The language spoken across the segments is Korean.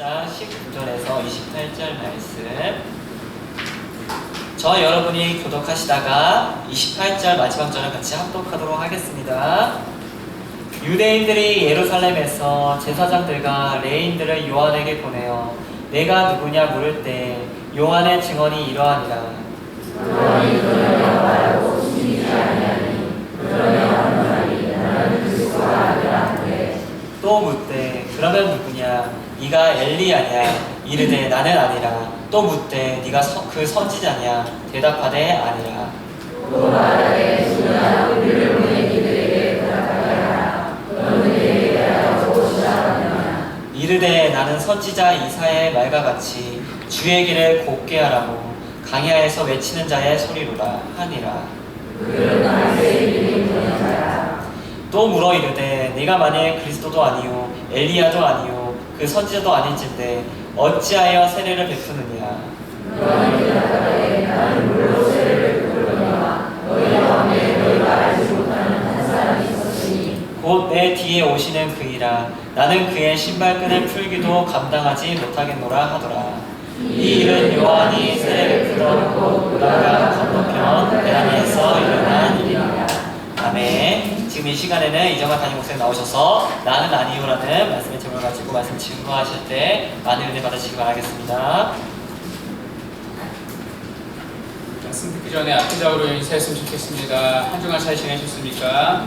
1장 19절에서 28절 말씀. 저 여러분이 교독하시다가 28절 마지막 절을 같이 합독하도록 하겠습니다. 유대인들이 예루살렘에서 제사장들과 레인들을 요한에게 보내어 내가 누구냐 물을 때 요한의 증언이 이러하니라. 요한이 그러냐 말하고 숨기지 아니하니 그러냐 말하니 나는 그리스도가 아니라 하되 또 묻되 그러면 누구냐 네가 엘리야냐 이르되 나는 아니라. 또 묻되 네가 그 선지자냐 대답하되 아니라. 또 말하되 주나 우리를 보낸 이들에게 대답하게 하라. 너는 엘리야라 무엇이라 하느냐. 이르되 나는 선지자 이사야의 말과 같이 주의 길을 곧게 하라고 강야에서 외치는 자의 소리로라 하니라. 그는 말세에 이름이 보낸 자라. 또 물어 이르되 네가 만일 그리스도도 아니요 엘리야도 아니요 그 선지자도 아닌진데 어찌하여 세례를 베푸느냐. 요한이 대답하되 나는 물로 세례를 베푸려니와 너희 가운데 너희가 알지 못하는 한 사람이 있었으니 곧 내 뒤에 오시는 그이라. 나는 그의 신발끈을 풀기도 감당하지 못하겠노라 하더라. 이 일은 요한이 세례를 베푸던 곳 요단강 건너편 베다니에서 일어난 일이라. 아멘. 지금 이 시간에는 이정환 담임 목사님 나오셔서 나는 아니요라는 말씀의 제목을 가지고 말씀 증거하실 때 많은 은혜 받으시기 바라겠습니다. 말씀 듣기 전에 앞뒤적으로 인사했으면 좋겠습니다. 한 주간 잘 지내셨습니까?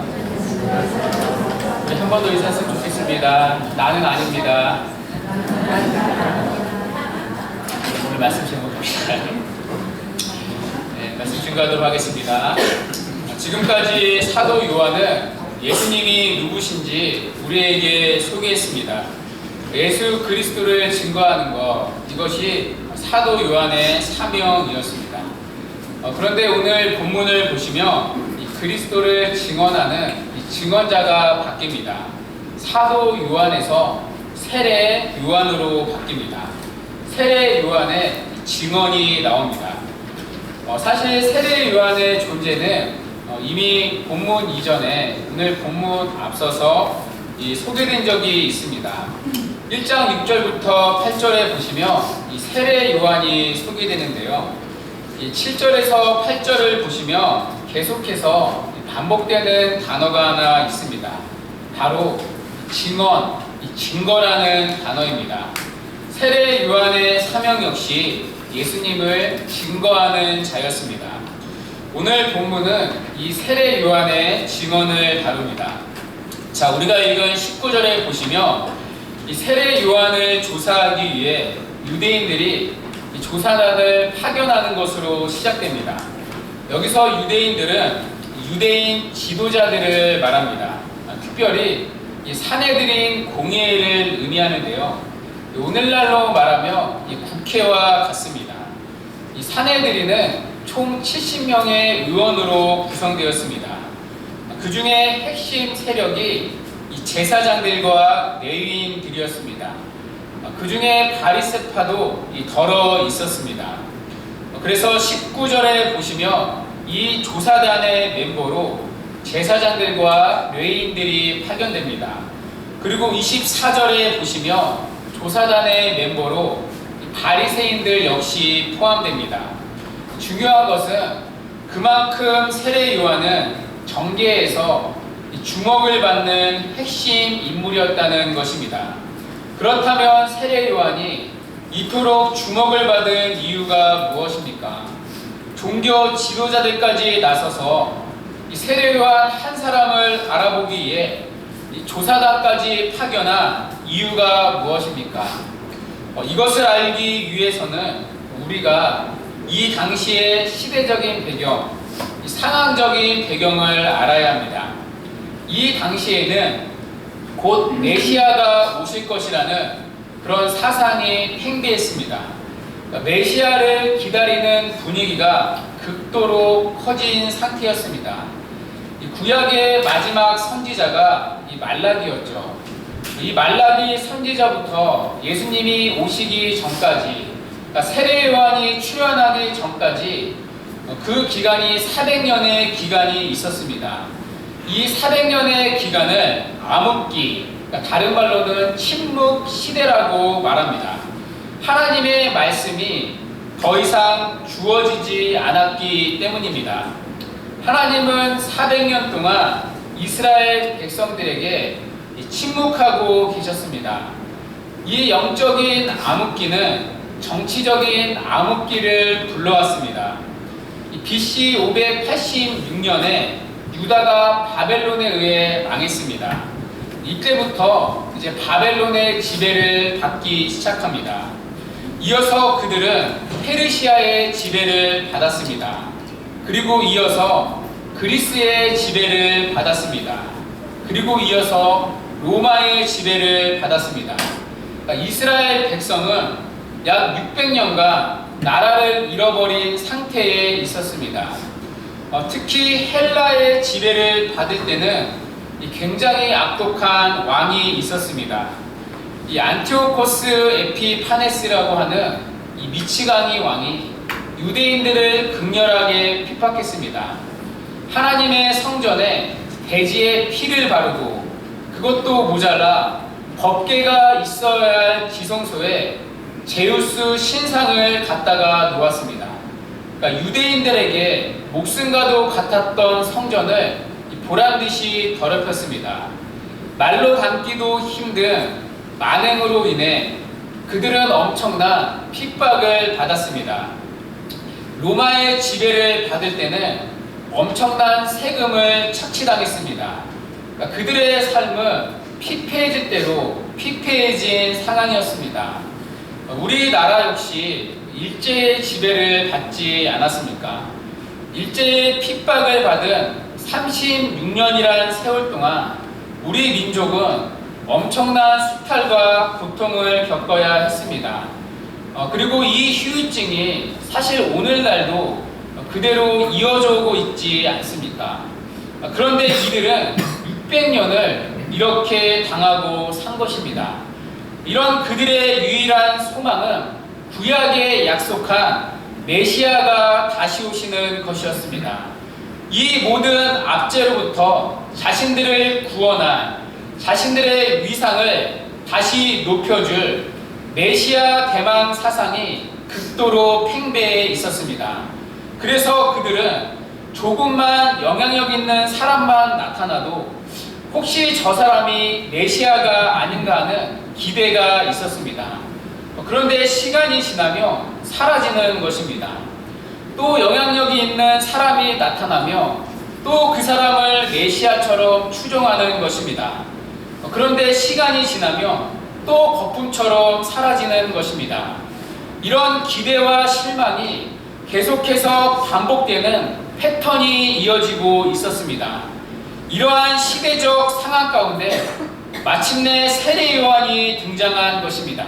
우리 한 번 더 인사했으면 좋겠습니다. 나는 아닙니다. 오늘 말씀 제목입니다. 네, 말씀 증거하도록 하겠습니다. 지금까지 사도 요한은 예수님이 누구신지 우리에게 소개했습니다. 예수 그리스도를 증거하는 것, 이것이 사도 요한의 사명이었습니다. 그런데 오늘 본문을 보시면 이 그리스도를 증언하는 이 증언자가 바뀝니다. 사도 요한에서 세례 요한으로 바뀝니다. 세례 요한의 증언이 나옵니다. 사실 세례 요한의 존재는 이미 본문 이전에 오늘 본문 앞서서 소개된 적이 있습니다. 1장 6절부터 8절에 보시면 이 세례 요한이 소개되는데요. 7절에서 8절을 보시면 계속해서 반복되는 단어가 하나 있습니다. 바로 증언, 증거라는 단어입니다. 세례 요한의 사명 역시 예수님을 증거하는 자였습니다. 오늘 본문은 이 세례 요한의 증언을 다룹니다. 자, 우리가 읽은 19절에 보시면 이 세례 요한을 조사하기 위해 유대인들이 이 조사단을 파견하는 것으로 시작됩니다. 여기서 유대인들은 유대인 지도자들을 말합니다. 특별히 이 사내들인 공회를 의미하는데요. 오늘날로 말하면 이 국회와 같습니다. 이 사내들인은 총 70명의 의원으로 구성되었습니다. 그 중에 핵심 세력이 이 제사장들과 레위인들이었습니다. 그 중에 바리새파도 덜어 있었습니다. 그래서 19절에 보시면 이 조사단의 멤버로 제사장들과 레위인들이 파견됩니다. 그리고 24절에 보시면 조사단의 멤버로 바리새인들 역시 포함됩니다. 중요한 것은 그만큼 세례 요한은 정계에서 주목을 받는 핵심 인물이었다는 것입니다. 그렇다면 세례 요한이 이토록 주목을 받은 이유가 무엇입니까? 종교 지도자들까지 나서서 이 세례 요한 한 사람을 알아보기 위해 이 조사단까지 파견한 이유가 무엇입니까? 이것을 알기 위해서는 우리가 이 당시의 시대적인 배경, 이 상황적인 배경을 알아야 합니다. 이 당시에는 곧 메시아가 오실 것이라는 그런 사상이 팽배했습니다. 메시아를 기다리는 분위기가 극도로 커진 상태였습니다. 이 구약의 마지막 선지자가 이 말라기였죠. 이 말라기 선지자부터 예수님이 오시기 전까지, 그러니까 세례 요한이 출현하기 전까지 그 기간이 400년의 기간이 있었습니다. 이 400년의 기간을 암흑기, 그러니까 다른 말로는 침묵 시대라고 말합니다. 하나님의 말씀이 더 이상 주어지지 않았기 때문입니다. 하나님은 400년 동안 이스라엘 백성들에게 침묵하고 계셨습니다. 이 영적인 암흑기는 정치적인 암흑기를 불러왔습니다. BC 586년에 유다가 바벨론에 의해 망했습니다. 이때부터 이제 바벨론의 지배를 받기 시작합니다. 이어서 그들은 페르시아의 지배를 받았습니다. 그리고 이어서 그리스의 지배를 받았습니다. 그리고 이어서 로마의 지배를 받았습니다. 그러니까 이스라엘 백성은 약 600년간 나라를 잃어버린 상태에 있었습니다. 특히 헬라의 지배를 받을 때는 굉장히 악독한 왕이 있었습니다. 이 안티오코스 에피파네스라고 하는 이 미치광이 왕이 유대인들을 극렬하게 핍박했습니다. 하나님의 성전에 돼지의 피를 바르고 그것도 모자라 법궤가 있어야 할 지성소에 제우스 신상을 갖다가 놓았습니다. 그러니까 유대인들에게 목숨과도 같았던 성전을 보란듯이 더럽혔습니다. 말로 담기도 힘든 만행으로 인해 그들은 엄청난 핍박을 받았습니다. 로마의 지배를 받을 때는 엄청난 세금을 착취당했습니다. 그러니까 그들의 삶은 피폐해질 대로 피폐해진 상황이었습니다. 우리나라 역시 일제의 지배를 받지 않았습니까? 일제의 핍박을 받은 36년이란 세월 동안 우리 민족은 엄청난 수탈과 고통을 겪어야 했습니다. 그리고 이 후유증이 사실 오늘날도 그대로 이어져 오고 있지 않습니까? 그런데 이들은 600년을 이렇게 당하고 산 것입니다. 이런 그들의 유일한 소망은 구약에 약속한 메시아가 다시 오시는 것이었습니다. 이 모든 압제로부터 자신들을 구원한 자신들의 위상을 다시 높여줄 메시아 대망 사상이 극도로 팽배해 있었습니다. 그래서 그들은 조금만 영향력 있는 사람만 나타나도 혹시 저 사람이 메시아가 아닌가 하는 기대가 있었습니다. 그런데 시간이 지나면 사라지는 것입니다. 또 영향력이 있는 사람이 나타나며 또 그 사람을 메시아처럼 추종하는 것입니다. 그런데 시간이 지나면 또 거품처럼 사라지는 것입니다. 이런 기대와 실망이 계속해서 반복되는 패턴이 이어지고 있었습니다. 이러한 시대적 상황 가운데 마침내 세례 요한이 등장한 것입니다.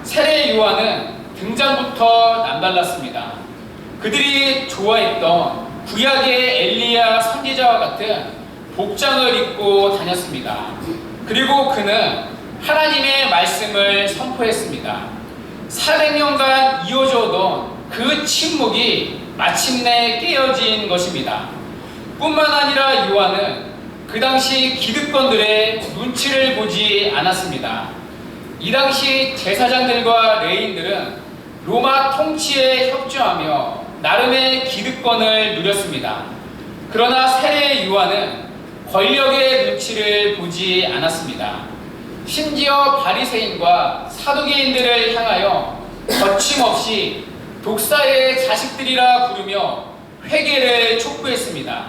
세례 요한은 등장부터 남달랐습니다. 그들이 좋아했던 구약의 엘리야 선지자와 같은 복장을 입고 다녔습니다. 그리고 그는 하나님의 말씀을 선포했습니다. 400년간 이어져 오던 그 침묵이 마침내 깨어진 것입니다. 뿐만 아니라 요한은 그 당시 기득권들의 눈치를 보지 않았습니다. 이 당시 제사장들과 레인들은 로마 통치에 협조하며 나름의 기득권을 누렸습니다. 그러나 세례 요한은 권력의 눈치를 보지 않았습니다. 심지어 바리새인과 사두개인들을 향하여 거침없이 독사의 자식들이라 부르며 회개를 촉구했습니다.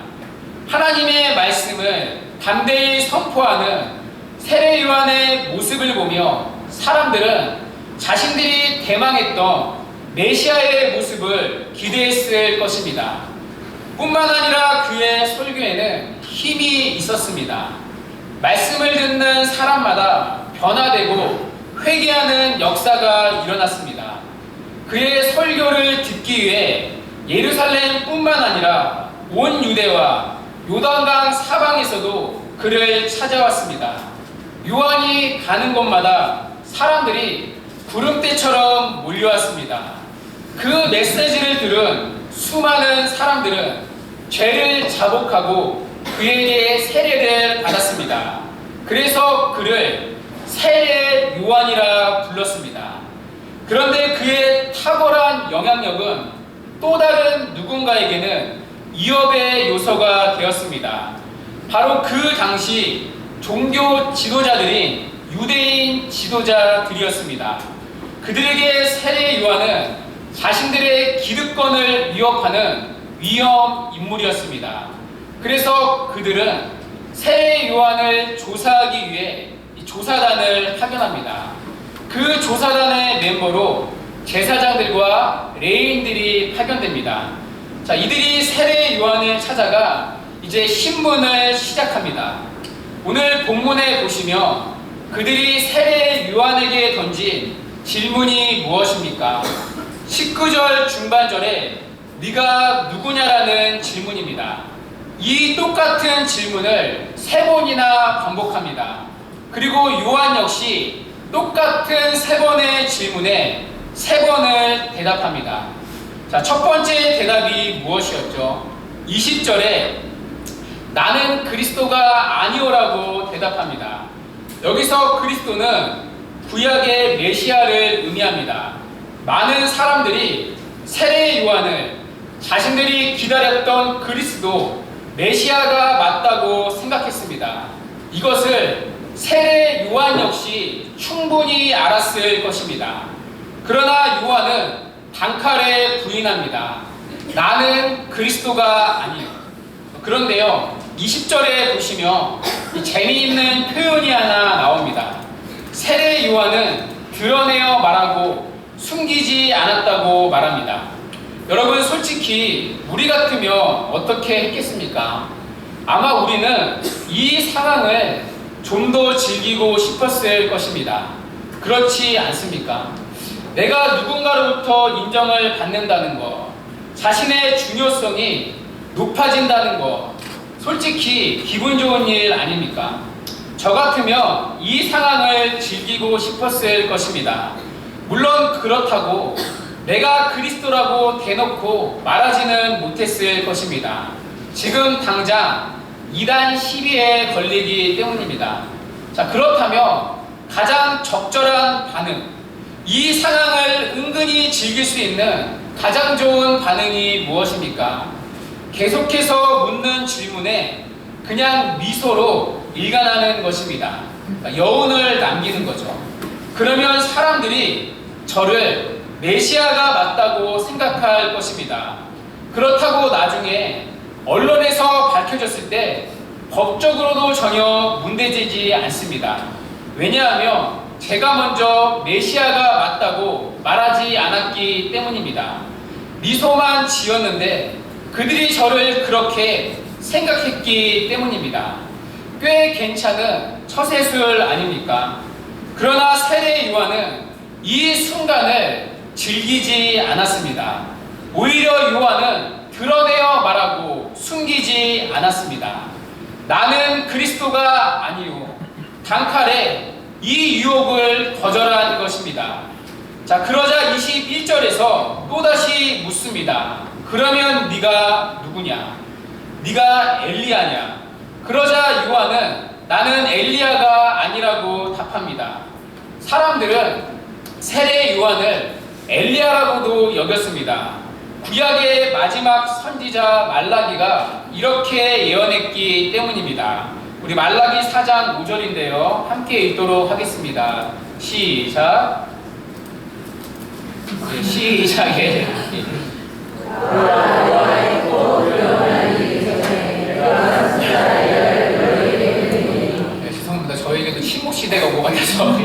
하나님의 말씀을 담대히 선포하는 세례 요한의 모습을 보며 사람들은 자신들이 대망했던 메시아의 모습을 기대했을 것입니다. 뿐만 아니라 그의 설교에는 힘이 있었습니다. 말씀을 듣는 사람마다 변화되고 회개하는 역사가 일어났습니다. 그의 설교를 듣기 위해 예루살렘뿐만 아니라 온 유대와 요단강 사방에서도 그를 찾아왔습니다. 요한이 가는 곳마다 사람들이 구름대처럼 몰려왔습니다. 그 메시지를 들은 수많은 사람들은 죄를 자복하고 그에게 세례를 받았습니다. 그래서 그를 세례 요한이라 불렀습니다. 그런데 그의 탁월한 영향력은 또 다른 누군가에게는 위협의 요소가 되었습니다. 바로 그 당시 종교 지도자들인 유대인 지도자들이었습니다. 그들에게 세례 요한은 자신들의 기득권을 위협하는 위험 인물이었습니다. 그래서 그들은 세례 요한을 조사하기 위해 조사단을 파견합니다. 그 조사단의 멤버로 제사장들과 레인들이 파견됩니다. 자, 이들이 세례 요한을 찾아가 이제 신문을 시작합니다. 오늘 본문에 보시면 그들이 세례 요한에게 던진 질문이 무엇입니까? 19절 중반절에 네가 누구냐라는 질문입니다. 이 똑같은 질문을 3번이나 반복합니다. 그리고 요한 역시 똑같은 3번의 질문에 3번을 대답합니다. 자, 첫 번째 대답이 무엇이었죠? 20절에 나는 그리스도가 아니오라고 대답합니다. 여기서 그리스도는 구약의 메시아를 의미합니다. 많은 사람들이 세례 요한을 자신들이 기다렸던 그리스도 메시아가 맞다고 생각했습니다. 이것을 세례 요한 역시 충분히 알았을 것입니다. 그러나 요한은 단칼에 부인합니다. 나는 그리스도가 아니요. 그런데요, 20절에 보시면 재미있는 표현이 하나 나옵니다. 세례 요한은 드러내어 말하고 숨기지 않았다고 말합니다. 여러분, 솔직히 우리 같으면 어떻게 했겠습니까? 아마 우리는 이 상황을 좀 더 즐기고 싶었을 것입니다. 그렇지 않습니까? 내가 누군가로부터 인정을 받는다는 것, 자신의 중요성이 높아진다는 것, 솔직히 기분 좋은 일 아닙니까? 저 같으면 이 상황을 즐기고 싶었을 것입니다. 물론 그렇다고 내가 그리스도라고 대놓고 말하지는 못했을 것입니다. 지금 당장 이단 시비에 걸리기 때문입니다. 자, 그렇다면 가장 적절한 반응, 이 상황을 은근히 즐길 수 있는 가장 좋은 반응이 무엇입니까? 계속해서 묻는 질문에 그냥 미소로 일관하는 것입니다. 그러니까 여운을 남기는 거죠. 그러면 사람들이 저를 메시아가 맞다고 생각할 것입니다. 그렇다고 나중에 언론에서 밝혀졌을 때 법적으로도 전혀 문제되지 않습니다. 왜냐하면 제가 먼저 메시아가 맞다고 말하지 않았기 때문입니다. 미소만 지었는데 그들이 저를 그렇게 생각했기 때문입니다. 꽤 괜찮은 처세술 아닙니까? 그러나 세례 요한은 이 순간을 즐기지 않았습니다. 오히려 요한은 드러내어 말하고 숨기지 않았습니다. 나는 그리스도가 아니요. 단칼에 이 유혹을 거절한 것입니다. 자, 그러자 21절에서 또다시 묻습니다. 그러면 네가 누구냐? 네가 엘리야냐? 그러자 요한은 나는 엘리야가 아니라고 답합니다. 사람들은 세례 요한을 엘리야라고도 여겼습니다. 구약의 마지막 선지자 말라기가 이렇게 예언했기 때문입니다. 우리 말라기 4장 5절인데요. 함께 읽도록 하겠습니다. 시작. 네, 시작해. 네, 죄송합니다. 저에게도 침묵 시대가 오고 같아서.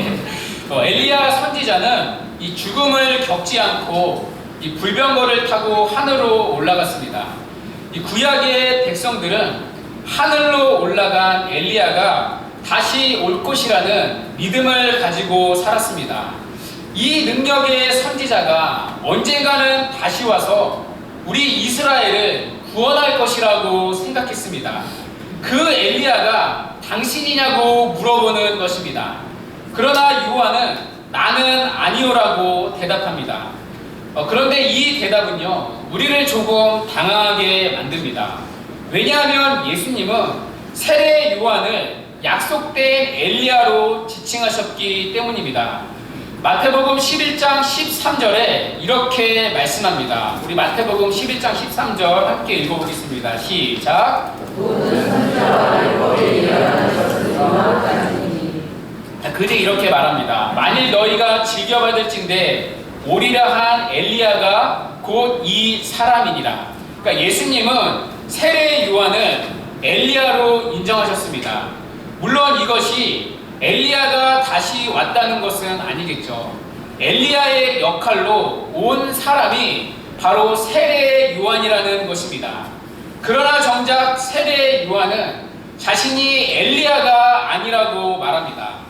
엘리야 선지자는 이 죽음을 겪지 않고 이 불병거를 타고 하늘로 올라갔습니다. 이 구약의 백성들은 하늘로 올라간 엘리야가 다시 올 것이라는 믿음을 가지고 살았습니다. 이 능력의 선지자가 언젠가는 다시 와서 우리 이스라엘을 구원할 것이라고 생각했습니다. 그 엘리야가 당신이냐고 물어보는 것입니다. 그러나 요한은 나는 아니오라고 대답합니다. 그런데 이 대답은요, 우리를 조금 당황하게 만듭니다. 왜냐하면 예수님은 세례 요한을 약속된 엘리야로 지칭하셨기 때문입니다. 마태복음 11장 13절에 이렇게 말씀합니다. 우리 마태복음 11장 13절 함께 읽어보겠습니다. 시작. 그제 이렇게 말합니다. 만일 너희가 즐겨받을진대 오리라 한 엘리야가 곧 이 사람이니라. 그러니까 예수님은 세례 요한을 엘리야로 인정하셨습니다. 물론 이것이 엘리야가 다시 왔다는 것은 아니겠죠. 엘리야의 역할로 온 사람이 바로 세례 요한이라는 것입니다. 그러나 정작 세례 요한은 자신이 엘리야가 아니라고 말합니다.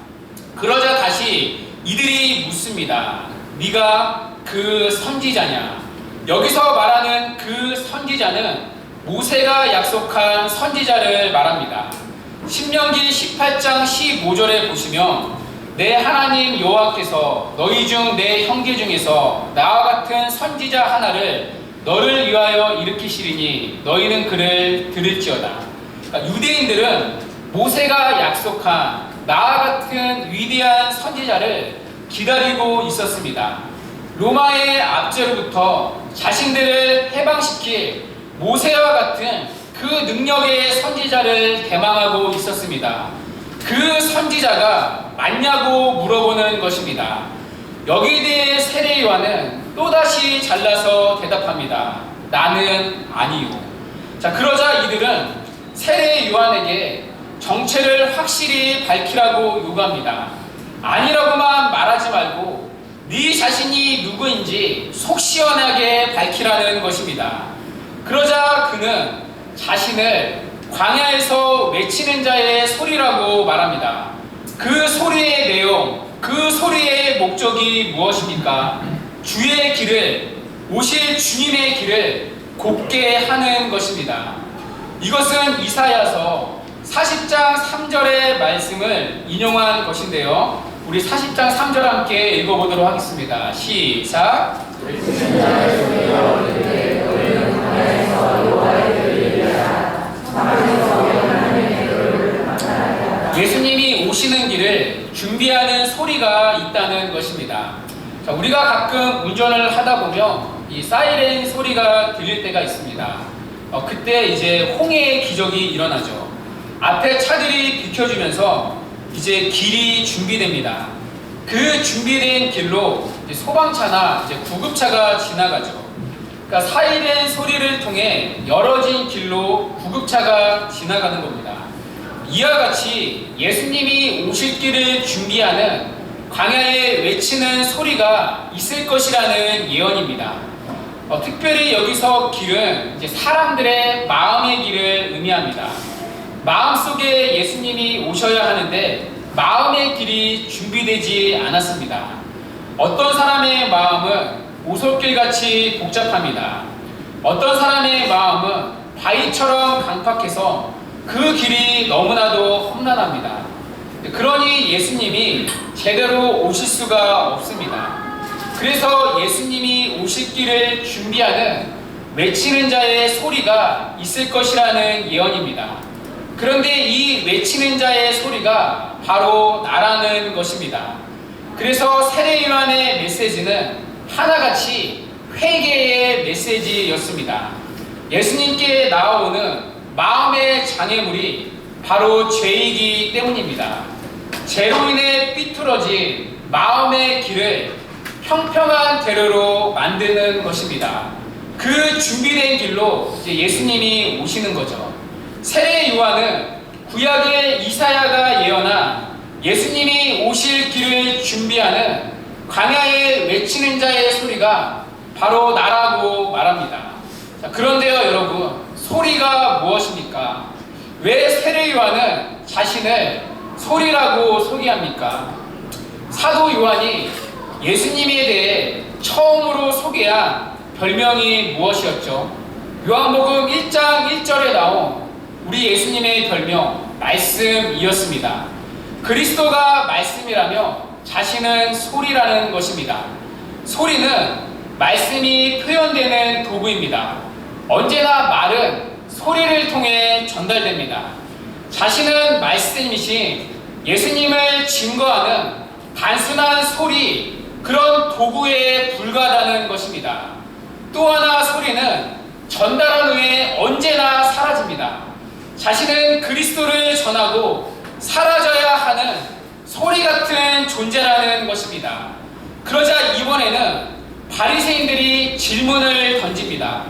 그러자 다시 이들이 묻습니다. 네가 그 선지자냐? 여기서 말하는 그 선지자는 모세가 약속한 선지자를 말합니다. 신명기 18장 15절에 보시면 내 하나님 여호와께서 너희 중 내 형제 중에서 나와 같은 선지자 하나를 너를 위하여 일으키시리니 너희는 그를 들을지어다. 그러니까 유대인들은 모세가 약속한 나와 같은 위대한 선지자를 기다리고 있었습니다. 로마의 압제로부터 자신들을 해방시킬 모세와 같은 그 능력의 선지자를 대망하고 있었습니다. 그 선지자가 맞냐고 물어보는 것입니다. 여기에 대해 세례 요한은 또다시 잘라서 대답합니다. 나는 아니요. 자, 그러자 이들은 세례 요한에게 정체를 확실히 밝히라고 요구합니다. 아니라고만 말하지 말고 네 자신이 누구인지 속 시원하게 밝히라는 것입니다. 그러자 그는 자신을 광야에서 외치는 자의 소리라고 말합니다. 그 소리의 내용, 그 소리의 목적이 무엇입니까? 주의 길을, 오실 주님의 길을 곱게 하는 것입니다. 이것은 이사야서 40장 3절의 말씀을 인용한 것인데요. 우리 40장 3절 함께 읽어보도록 하겠습니다. 시작. 예수님이 오시는 길을 준비하는 소리가 있다는 것입니다. 자, 우리가 가끔 운전을 하다 보면 이 사이렌 소리가 들릴 때가 있습니다. 그때 이제 홍해의 기적이 일어나죠. 앞에 차들이 비켜주면서 이제 길이 준비됩니다. 그 준비된 길로 이제 소방차나 이제 구급차가 지나가죠. 그러니까 사이렌 소리를 통해 열어진 길로 구급차가 지나가는 겁니다. 이와 같이 예수님이 오실 길을 준비하는 광야에 외치는 소리가 있을 것이라는 예언입니다. 특별히 여기서 길은 이제 사람들의 마음의 길을 의미합니다. 마음속에 예수님이 오셔야 하는데 마음의 길이 준비되지 않았습니다. 어떤 사람의 마음은 오솔길같이 복잡합니다. 어떤 사람의 마음은 바위처럼 강팍해서 그 길이 너무나도 험난합니다. 그러니 예수님이 제대로 오실 수가 없습니다. 그래서 예수님이 오실 길을 준비하는 외치는 자의 소리가 있을 것이라는 예언입니다. 그런데 이 외치는 자의 소리가 바로 나라는 것입니다. 그래서 세례 요한의 메시지는 하나같이 회개의 메시지였습니다. 예수님께 나아오는 마음의 장애물이 바로 죄이기 때문입니다. 죄로 인해 삐뚤어진 마음의 길을 평평한 대로로 만드는 것입니다. 그 준비된 길로 이제 예수님이 오시는 거죠. 세례 요한은 구약의 이사야가 예언한 예수님이 오실 길을 준비하는 광야에 외치는 자의 소리가 바로 나라고 말합니다. 자, 그런데요, 여러분, 소리가 무엇입니까? 왜 세례 요한은 자신을 소리라고 소개합니까? 사도 요한이 예수님에 대해 처음으로 소개한 별명이 무엇이었죠? 요한복음 1장 1절에 나온 우리 예수님의 별명 말씀이었습니다. 그리스도가 말씀이라며 자신은 소리라는 것입니다. 소리는 말씀이 표현되는 도구입니다. 언제나 말은 소리를 통해 전달됩니다. 자신은 말씀이신 예수님을 증거하는 단순한 소리, 그런 도구에 불과하다는 것입니다. 또 하나 소리는 전달한 후에 언제나 사라집니다. 자신은 그리스도를 전하고 사라져야 하는 소리 같은 존재라는 것입니다. 그러자 이번에는 바리새인들이 질문을 던집니다.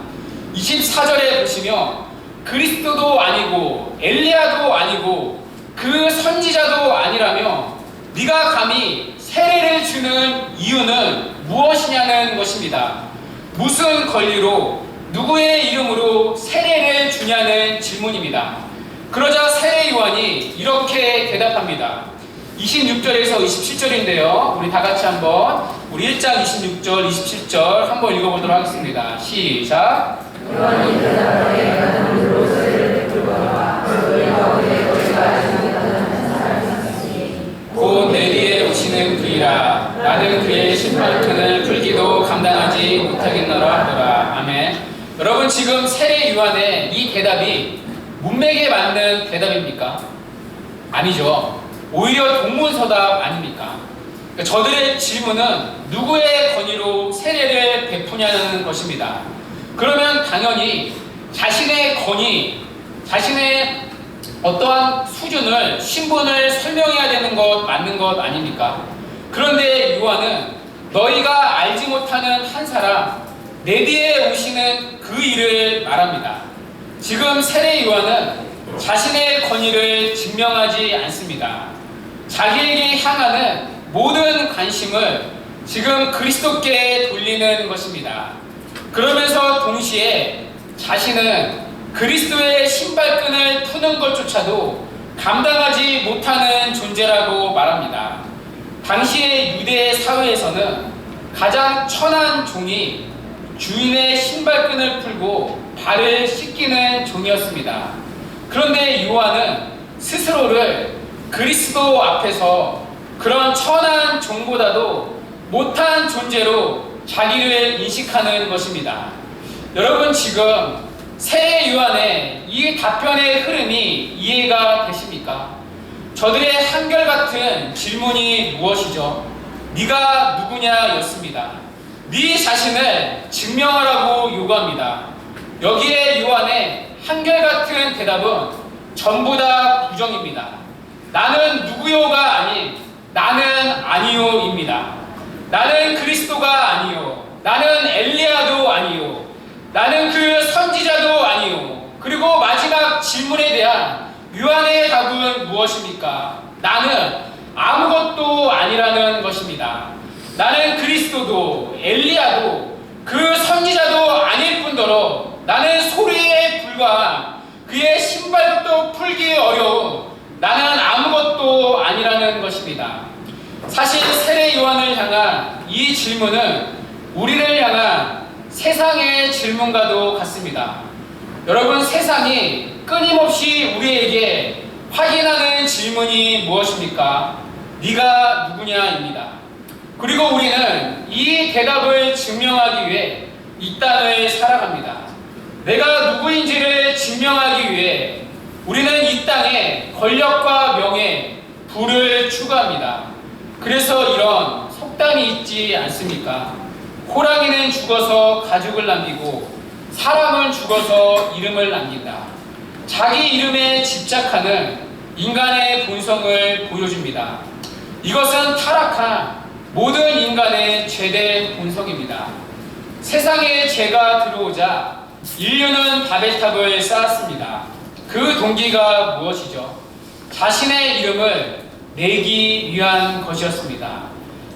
24절에 보시면 그리스도도 아니고 엘리야도 아니고 그 선지자도 아니라며 네가 감히 세례를 주는 이유는 무엇이냐는 것입니다. 무슨 권리로 누구의 이름으로 세례를 주냐는 질문입니다. 그러자 세례 요한이 이렇게 대답합니다. 26절에서 27절인데요. 우리 다 같이 한번 우리 1장 26절, 27절 한번 읽어보도록 하겠습니다. 시작. 요한이 대답하되 나는 물로 세례를 베풀거니와 너희가 오래 너희가 알지 못하는 한 사람이 있으니 곧 내 뒤에 오시는 그이라. 나는 그의 신발끈을 풀기도 감당하지 못하겠노라 하더라. 아멘. 여러분, 지금 세례 요한의 이 대답이 문맥에 맞는 대답입니까? 아니죠. 오히려 동문서답 아닙니까? 그러니까 저들의 질문은 누구의 권위로 세례를 베푸냐는 것입니다. 그러면 당연히 자신의 권위, 자신의 어떠한 수준을, 신분을 설명해야 되는 것 맞는 것 아닙니까? 그런데 요한은 너희가 알지 못하는 한 사람, 내 뒤에 오시는 그 일을 말합니다. 지금 세례 요한은 자신의 권위를 증명하지 않습니다. 자기에게 향하는 모든 관심을 지금 그리스도께 돌리는 것입니다. 그러면서 동시에 자신은 그리스도의 신발끈을 푸는 것조차도 감당하지 못하는 존재라고 말합니다. 당시의 유대 사회에서는 가장 천한 종이 주인의 신발끈을 풀고 발을 씻기는 종이었습니다. 그런데 요한은 스스로를 그리스도 앞에서 그런 천한 종보다도 못한 존재로 자기를 인식하는 것입니다. 여러분, 지금 세례 요한의 이 답변의 흐름이 이해가 되십니까? 저들의 한결같은 질문이 무엇이죠? 네가 누구냐 였습니다. 네 자신을 증명하라고 요구합니다. 여기에 요한의 한결같은 대답은 전부 다 부정입니다. 나는 누구요가 아닌 나는 아니요입니다. 나는 그리스도가 아니요, 나는 엘리야도 아니요, 나는 그 선지자도 아니요. 그리고 마지막 질문에 대한 요한의 답은 무엇입니까? 나는 아무것도 아니라는 것입니다. 나는 그리스도도 엘리야도 그 선지자도 아닐 뿐더러 나는 소리에 불과한 그의 신발도 풀기 어려운 나는 아무것도 아니라는 것입니다. 사실 세례 요한을 향한 이 질문은 우리를 향한 세상의 질문과도 같습니다. 여러분, 세상이 끊임없이 우리에게 확인하는 질문이 무엇입니까? 네가 누구냐입니다. 그리고 우리는 이 대답을 증명하기 위해 이 땅을 살아갑니다. 내가 누구인지를 증명하기 위해 우리는 이 땅에 권력과 명예, 부를 추구합니다. 그래서 이런 속담이 있지 않습니까? 호랑이는 죽어서 가죽을 남기고 사람은 죽어서 이름을 남긴다. 자기 이름에 집착하는 인간의 본성을 보여줍니다. 이것은 타락한 모든 인간의 죄된 본성입니다. 세상에 죄가 들어오자 인류는 바벨탑을 쌓았습니다. 그 동기가 무엇이죠? 자신의 이름을 내기 위한 것이었습니다.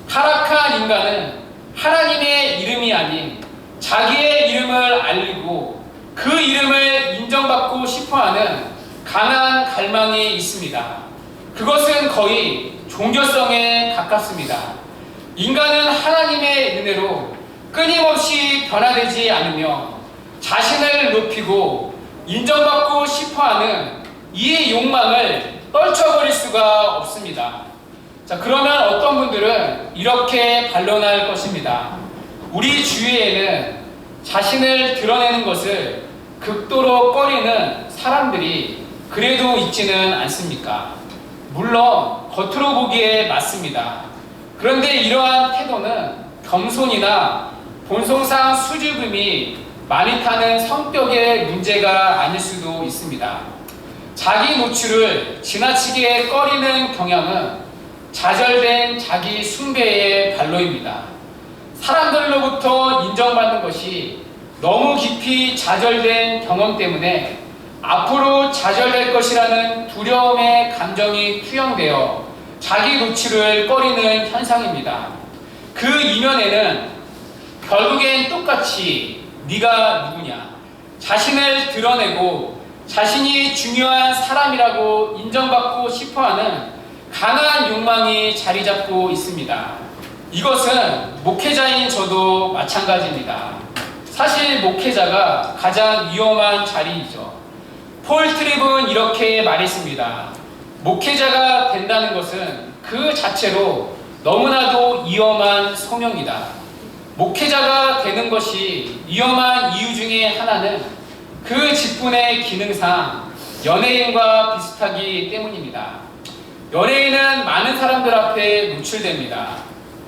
타락한 인간은 하나님의 이름이 아닌 자기의 이름을 알리고 그 이름을 인정받고 싶어하는 강한 갈망이 있습니다. 그것은 거의 종교성에 가깝습니다. 인간은 하나님의 은혜로 끊임없이 변화되지 않으며 자신을 높이고 인정받고 싶어하는 이 욕망을 떨쳐버릴 수가 없습니다. 자, 그러면 어떤 분들은 이렇게 반론할 것입니다. 우리 주위에는 자신을 드러내는 것을 극도로 꺼리는 사람들이 그래도 있지는 않습니까? 물론 겉으로 보기에 맞습니다. 그런데 이러한 태도는 겸손이나 본성상 수줍음이 많이 타는 성격의 문제가 아닐 수도 있습니다. 자기 노출을 지나치게 꺼리는 경향은 좌절된 자기 숭배의 발로입니다. 사람들로부터 인정받는 것이 너무 깊이 좌절된 경험 때문에 앞으로 좌절될 것이라는 두려움의 감정이 투영되어 자기 노출을 꺼리는 현상입니다. 그 이면에는 결국엔 똑같이 네가 누구냐, 자신을 드러내고 자신이 중요한 사람이라고 인정받고 싶어하는 강한 욕망이 자리 잡고 있습니다. 이것은 목회자인 저도 마찬가지입니다. 사실 목회자가 가장 위험한 자리이죠. 폴 트립은 이렇게 말했습니다. 목회자가 된다는 것은 그 자체로 너무나도 위험한 소명이다. 목회자가 되는 것이 위험한 이유 중에 하나는 그 직분의 기능상 연예인과 비슷하기 때문입니다. 연예인은 많은 사람들 앞에 노출됩니다.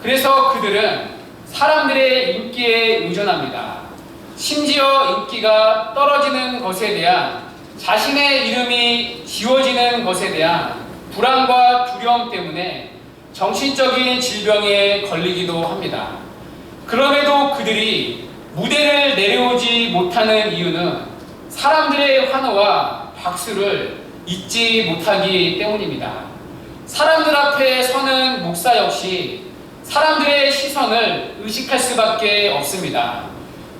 그래서 그들은 사람들의 인기에 의존합니다. 심지어 인기가 떨어지는 것에 대한 자신의 이름이 지워지는 것에 대한 불안과 두려움 때문에 정신적인 질병에 걸리기도 합니다. 그럼에도 그들이 무대를 내려오지 못하는 이유는 사람들의 환호와 박수를 잊지 못하기 때문입니다. 사람들 앞에 서는 목사 역시 사람들의 시선을 의식할 수밖에 없습니다.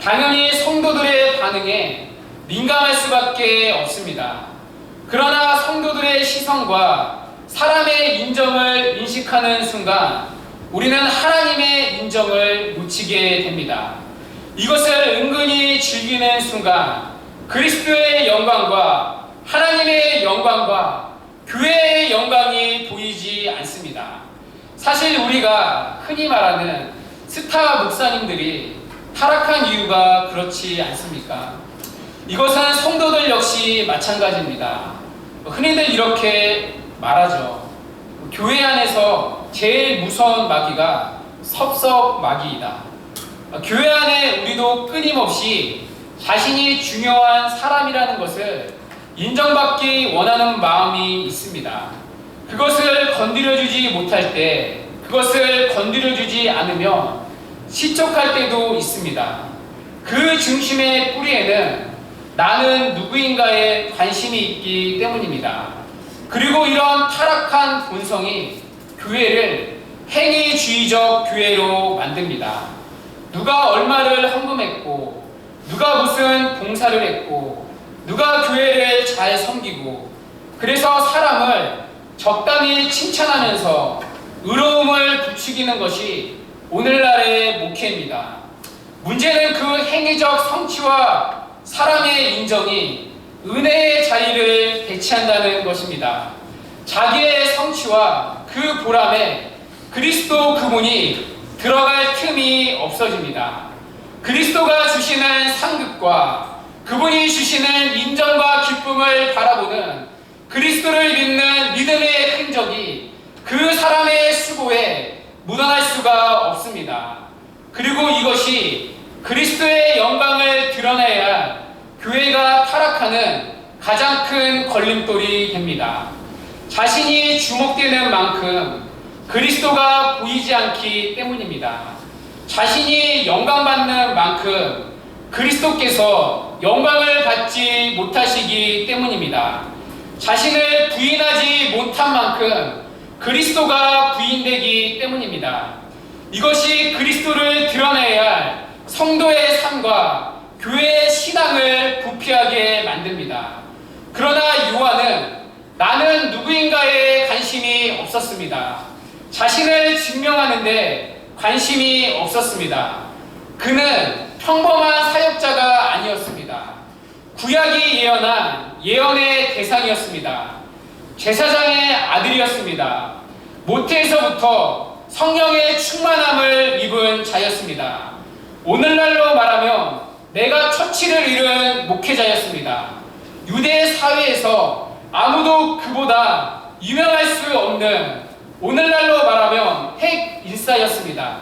당연히 성도들의 반응에 민감할 수밖에 없습니다. 그러나 성도들의 시선과 사람의 인정을 인식하는 순간 우리는 하나님의 인정을 놓치게 됩니다. 이것을 은근히 즐기는 순간 그리스도의 영광과 하나님의 영광과 교회의 영광이 보이지 않습니다. 사실 우리가 흔히 말하는 스타 목사님들이 타락한 이유가 그렇지 않습니까? 이것은 성도들 역시 마찬가지입니다. 흔히들 이렇게 말하죠. 교회 안에서 제일 무서운 마귀가 섭섭마귀이다. 교회 안에 우리도 끊임없이 자신이 중요한 사람이라는 것을 인정받기 원하는 마음이 있습니다. 그것을 건드려주지 못할 때, 그것을 건드려주지 않으면 시촉할 때도 있습니다. 그 중심의 뿌리에는 나는 누구인가에 관심이 있기 때문입니다. 그리고 이런 타락한 본성이 교회를 행위주의적 교회로 만듭니다. 누가 얼마를 헌금했고, 누가 무슨 봉사를 했고, 누가 교회를 잘 섬기고, 그래서 사람을 적당히 칭찬하면서 의로움을 부추기는 것이 오늘날의 목회입니다. 문제는 그 행위적 성취와 사람의 인정이 은혜의 자리를 대체한다는 것입니다. 자기의 성취와 그 보람에 그리스도 그분이 들어갈 틈이 없어집니다. 그리스도가 주시는 상급과 그분이 주시는 인정과 기쁨을 바라보는 그리스도를 믿는 믿음의 흔적이 그 사람의 수고에 묻어날 수가 없습니다. 그리고 이것이 그리스도의 영광을 드러내야 할 교회가 타락하는 가장 큰 걸림돌이 됩니다. 자신이 주목되는 만큼 그리스도가 보이지 않기 때문입니다. 자신이 영광받는 만큼 그리스도께서 영광을 받지 못하시기 때문입니다. 자신을 부인하지 못한 만큼 그리스도가 부인되기 때문입니다. 이것이 그리스도를 드러내야 할 성도의 삶과 교회의 신앙을 부패하게 만듭니다. 그러나 요한은 나는 누구인가에 관심이 없었습니다. 자신을 증명하는데 관심이 없었습니다. 그는 평범한 사역자가 아니었습니다. 구약이 예언한 예언의 대상이었습니다. 제사장의 아들이었습니다. 모태에서부터 성령의 충만함을 입은 자였습니다. 오늘날로 말하면 내가 처치를 이룬 목회자였습니다. 유대 사회에서 아무도 그보다 유명할 수 없는, 오늘날로 말하면 핵 인싸였습니다.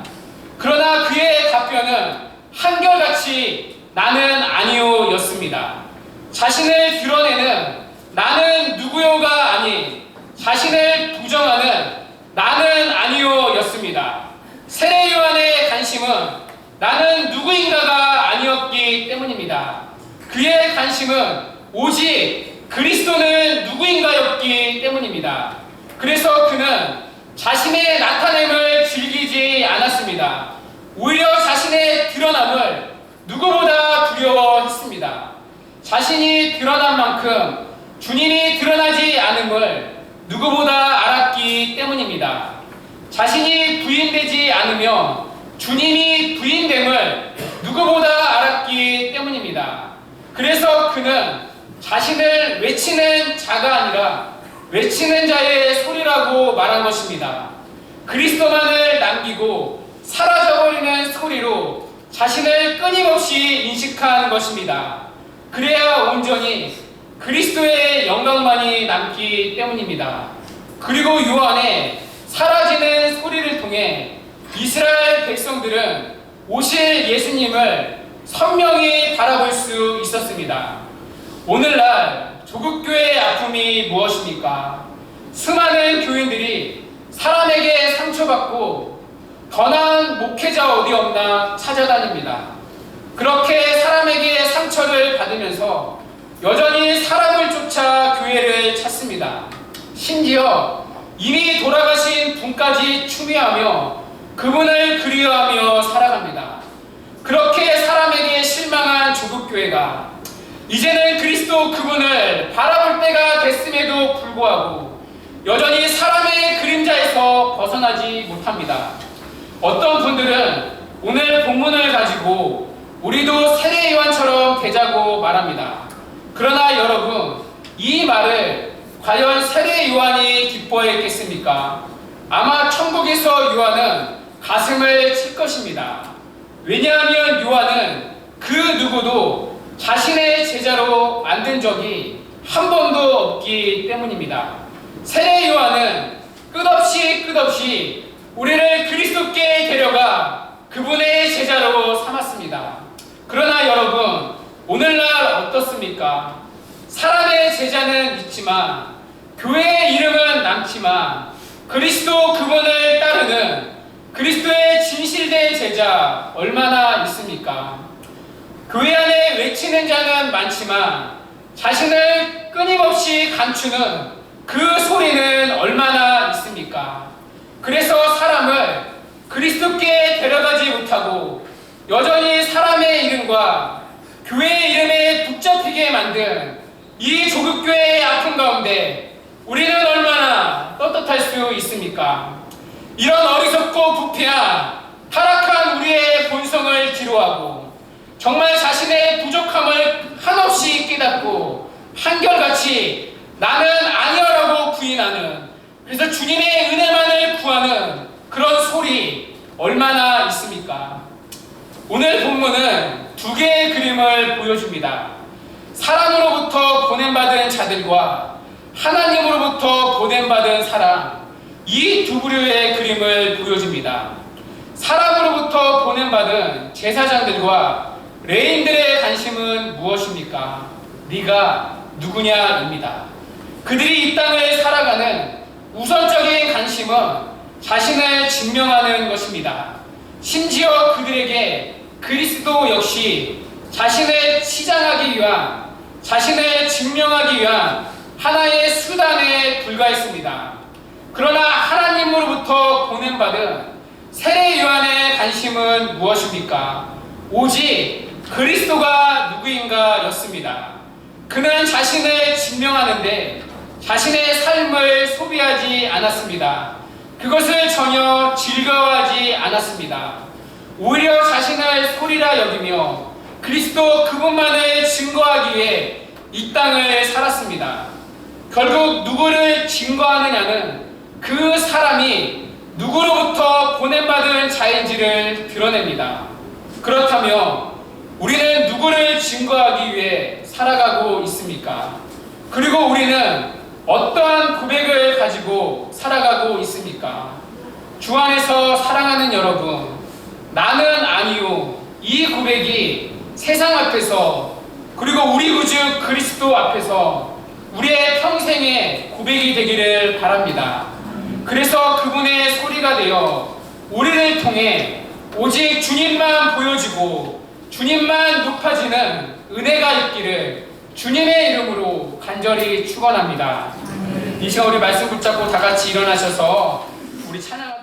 그러나 그의 답변은 한결같이 나는 아니요 였습니다. 자신을 드러내는 나는 누구요가 아닌 자신을 부정하는 나는 아니요 였습니다. 세례 요한의 관심은 나는 누구인가가 아니었기 때문입니다. 그의 관심은 오직 그리스도는 누구인가였기 때문입니다. 그래서 그는 자신의 나타냄을 즐기지 않았습니다. 오히려 자신의 드러남을 누구보다 두려워했습니다. 자신이 드러난 만큼 주님이 드러나지 않음을 누구보다 알았기 때문입니다. 자신이 부인되지 않으면 주님이 부인됨을 누구보다 알았기 때문입니다. 그래서 그는 자신을 외치는 자가 아니라 외치는 자의 소리라고 말한 것입니다. 그리스도만을 남기고 사라져버리는 소리로 자신을 끊임없이 인식한 것입니다. 그래야 온전히 그리스도의 영광만이 남기 때문입니다. 그리고 요한의 사라지는 소리를 통해 이스라엘 백성들은 오실 예수님을 선명히 바라볼 수 있었습니다. 오늘날 조국교회의 아픔이 무엇입니까? 수많은 교인들이 사람에게 상처받고 더 나은 목회자 어디 없나 찾아다닙니다. 그렇게 사람에게 상처를 받으면서 여전히 사람을 쫓아 교회를 찾습니다. 심지어 이미 돌아가신 분까지 추미하며 그분을 그리워하며 살아갑니다. 그렇게 사람에게 실망한 조국교회가 이제는 그리스도 그분을 바라볼 때가 됐음에도 불구하고 여전히 사람의 그림자에서 벗어나지 못합니다. 어떤 분들은 오늘 본문을 가지고 우리도 세례 요한처럼 되자고 말합니다. 그러나 여러분, 이 말을 과연 세례 요한이 기뻐했겠습니까? 아마 천국에서 요한은 가슴을 칠 것입니다. 왜냐하면 요한은 그 누구도 자신의 제자로 만든 적이 한 번도 없기 때문입니다. 세례 요한은 끝없이 우리를 그리스도께 데려가 그분의 제자로 삼았습니다. 그러나 여러분, 오늘날 어떻습니까? 사람의 제자는 있지만 교회의 이름은 남지만 그리스도 그분을 따르는 그리스도의 진실된 제자 얼마나 있습니까? 교회 안에 외치는 자는 많지만 자신을 끊임없이 감추는 그 소리는 얼마나 있습니까? 그래서 사람을 그리스도께 데려가지 못하고 여전히 사람의 이름과 교회의 이름에 붙잡히게 만든 이 조국교회의 아픔 가운데 우리는 얼마나 떳떳할 수 있습니까? 이런 어리석고 부패한 타락한 우리의 본성을 기로하고 정말 자신의 부족함을 한없이 깨닫고 한결같이 나는 아니야라고 부인하는, 그래서 주님의 은혜만을 구하는 그런 소리 얼마나 있습니까? 오늘 본문은 두 개의 그림을 보여줍니다. 사람으로부터 보냄받은 자들과 하나님으로부터 보냄받은 사람, 이 두 부류의 그림을 보여줍니다. 사람으로부터 보냄받은 제사장들과 레인들의 관심은 무엇입니까? 네가 누구냐입니다. 그들이 이 땅을 살아가는 우선적인 관심은 자신을 증명하는 것입니다. 심지어 그들에게 그리스도 역시 자신을 치장하기 위한, 자신을 증명하기 위한 하나의 수단에 불과했습니다. 그러나 하나님으로부터 보냄받은 세례 요한의 관심은 무엇입니까? 오직 그리스도가 누구인가 였습니다. 그는 자신을 증명하는데 자신의 삶을 소비하지 않았습니다. 그것을 전혀 즐거워하지 않았습니다. 오히려 자신을 소리라 여기며 그리스도 그분만을 증거하기 위해 이 땅을 살았습니다. 결국 누구를 증거하느냐는 그 사람이 누구로부터 보냄받은 자인지를 드러냅니다. 그렇다면 우리는 누구를 증거하기 위해 살아가고 있습니까? 그리고 우리는 어떠한 고백을 가지고 살아가고 있습니까? 주 안에서 사랑하는 여러분, 나는 아니요. 이 고백이 세상 앞에서 그리고 우리 구주 그리스도 앞에서 우리의 평생의 고백이 되기를 바랍니다. 그래서 그분의 소리가 되어 우리를 통해 오직 주님만 보여지고 주님만 높아지는 은혜가 있기를 주님의 이름으로 간절히 축원합니다. 이 시간 우리 말씀 붙잡고 다 같이 일어나셔서 우리 찬양하도록